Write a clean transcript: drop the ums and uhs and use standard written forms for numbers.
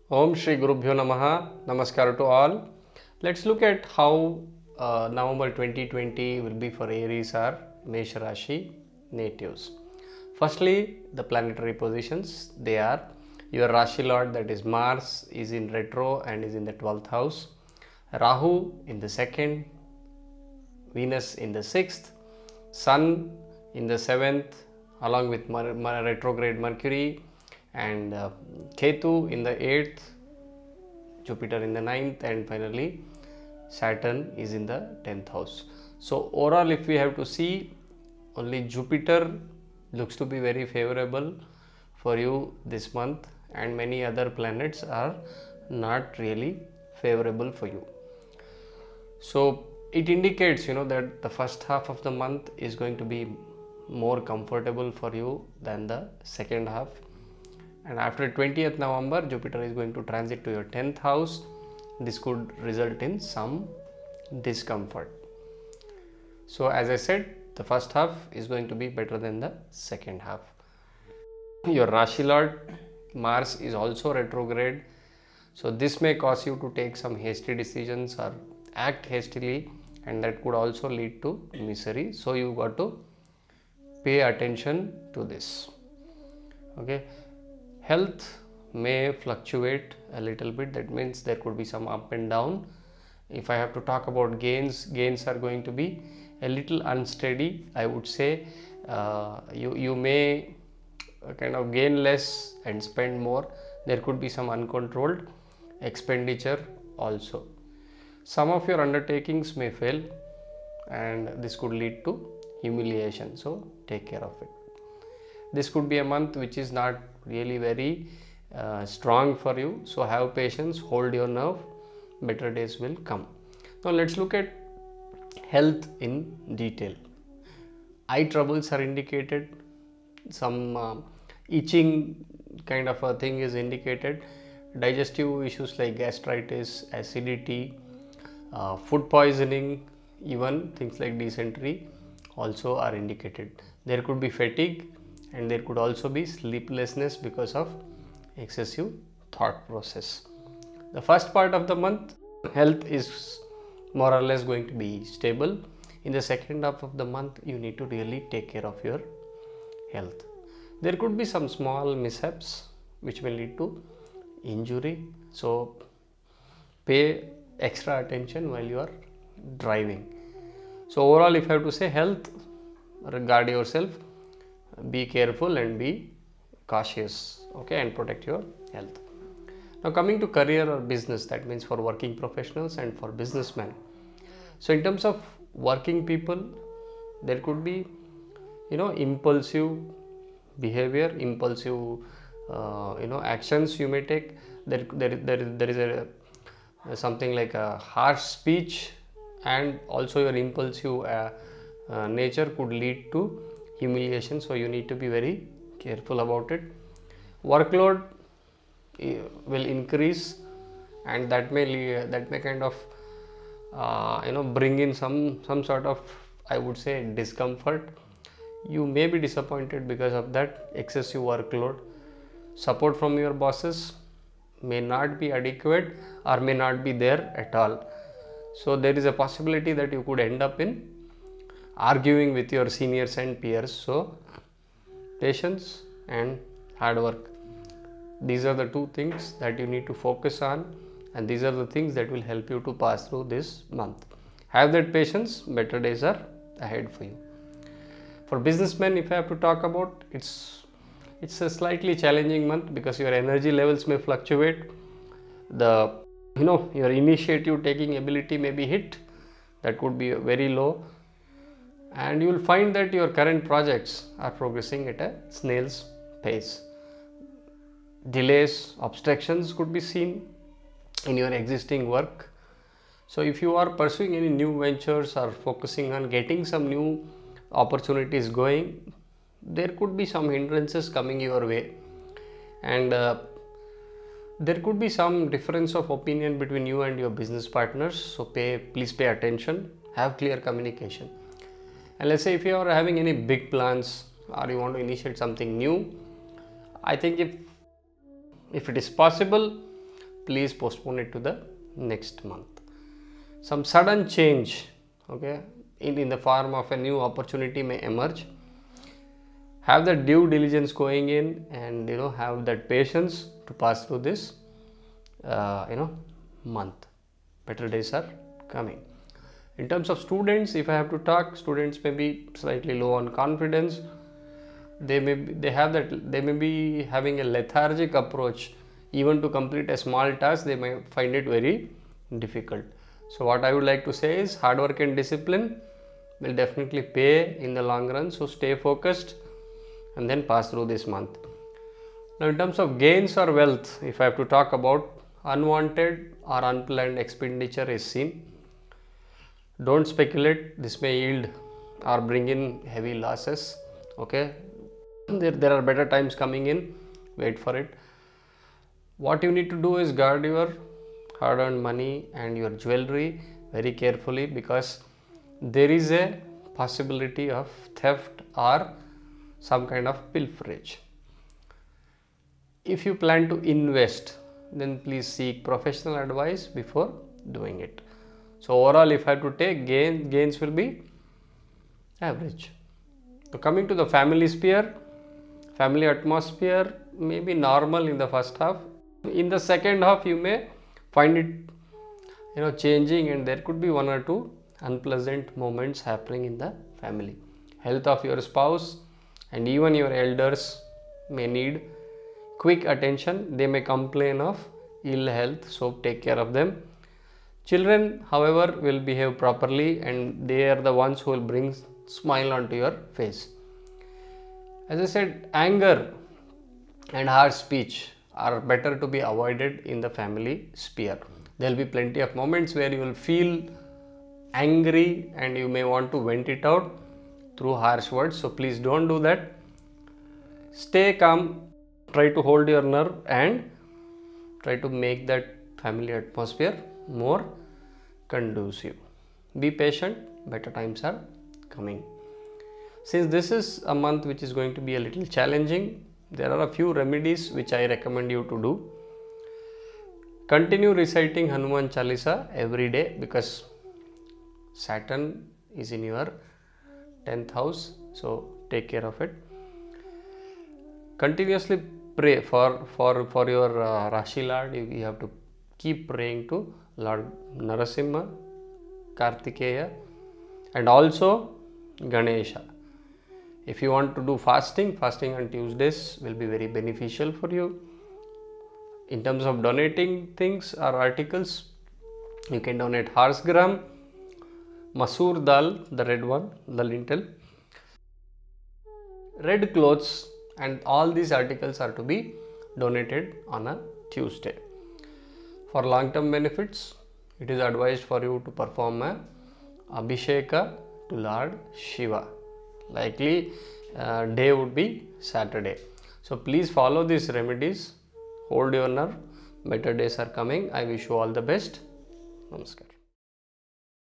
Om Shri Gurubhyo Namaha. Namaskar to all. Let's look at how November 2020 will be for Aries or Mesha Rashi natives. Firstly, the planetary positions. They are your Rashi Lord, that is Mars, is in retro and is in the 12th house. Rahu in the 2nd, Venus in the 6th, Sun in the 7th, along with retrograde Mercury, and Ketu in the 8th, Jupiter in the 9th, and finally Saturn is in the 10th house. So overall, if we have to see, only Jupiter looks to be very favorable for you this month, and many other planets are not really favorable for you. So it indicates that the first half of the month is going to be more comfortable for you than the second half, and after 20th November Jupiter is going to transit to your 10th house. This could result in some discomfort. So as I said, the first half is going to be better than the second half. Your Rashi Lord Mars is also retrograde, so this may cause you to take some hasty decisions or act hastily, and that could also lead to misery. So you got to pay attention to this. Okay, health may fluctuate a little bit. That means there could be some up and down. If I have to talk about gains are going to be a little unsteady. I would say you may kind of gain less and spend more. There could be some uncontrolled expenditure also. Some of your undertakings may fail, and this could lead to humiliation, so take care of it. This could be a month which is not really very strong for you, so have patience, hold your nerve, better days will come. Now let's look at health in detail. Eye troubles are indicated, some itching kind of a thing is indicated, digestive issues like gastritis, acidity, food poisoning, even things like dysentery also are indicated. There could be fatigue, and there could also be sleeplessness because of excessive thought process. The first part of the month, health is more or less going to be stable. In the second half of the month, you need to really take care of your health. There could be some small mishaps which may lead to injury, so pay extra attention while you are driving. So overall, if I have to say health, regard yourself, be careful and be cautious, okay, and protect your health. Now coming to career or business, that means for working professionals and for businessmen. So in terms of working people, there could be impulsive behavior, impulsive actions you may take. There is something like a harsh speech, and also your impulsive nature could lead to humiliation, so you need to be very careful about it. Workload will increase, and that may kind of bring in some sort of, I would say, discomfort. You may be disappointed because of that excessive workload. Support from your bosses may not be adequate or may not be there at all. So there is a possibility that you could end up in arguing with your seniors and peers. So patience and hard work, these are the two things that you need to focus on, and these are the things that will help you to pass through this month. Have that patience, better days are ahead for you. For businessmen, if I have to talk about, it's a slightly challenging month because your energy levels may fluctuate. Your initiative taking ability may be hit, that could be very low, and you will find that your current projects are progressing at a snail's pace. Delays, obstructions could be seen in your existing work. So if you are pursuing any new ventures or focusing on getting some new opportunities going, there could be some hindrances coming your way, and there could be some difference of opinion between you and your business partners. So please pay attention, have clear communication. And let's say if you are having any big plans or you want to initiate something new, I think if it is possible, please postpone it to the next month. Some sudden change, okay, in the form of a new opportunity may emerge. Have that due diligence going in, and have that patience to pass through this month. Better days are coming. In terms of students, if I have to talk, students may be slightly low on confidence. They may be having a lethargic approach. Even to complete a small task, they may find it very difficult. So what I would like to say is, hard work and discipline will definitely pay in the long run. So stay focused and then pass through this month. Now in terms of gains or wealth, if I have to talk about, unwanted or unplanned expenditure is seen. Don't speculate, this may yield or bring in heavy losses. Okay, there are better times coming in, wait for it. What you need to do is guard your hard-earned money and your jewelry very carefully, because there is a possibility of theft or some kind of pilferage. If you plan to invest, then please seek professional advice before doing it. So overall, if I have to take, gains will be average. So coming to the family sphere, family atmosphere may be normal in the first half. In the second half, you may find it changing, and there could be one or two unpleasant moments happening in the family. Health of your spouse and even your elders may need quick attention. They may complain of ill health, so take care of them. Children, however, will behave properly, and they are the ones who will bring smile onto your face. As I said, anger and harsh speech are better to be avoided in the family sphere. There will be plenty of moments where you will feel angry and you may want to vent it out through harsh words. So please don't do that. Stay calm, try to hold your nerve and try to make that family atmosphere more conducive. Be patient, better times are coming. Since this is a month which is going to be a little challenging, there are a few remedies which I recommend you to do. Continue reciting Hanuman Chalisa every day, because Saturn is in your 10th house, so take care of it. Continuously pray for your Rashi Lord. You have to keep praying to Lord Narasimha, Kartikeya, and also Ganesha. If you want to do fasting on Tuesdays will be very beneficial for you. In terms of donating things or articles, you can donate horse gram, masoor dal, the red one, the lentil, red clothes, and all these articles are to be donated on a Tuesday. For long-term benefits, it is advised for you to perform a Abhisheka to Lord Shiva. Likely day would be Saturday. So please follow these remedies. Hold your nerve. Better days are coming. I wish you all the best. Namaskar.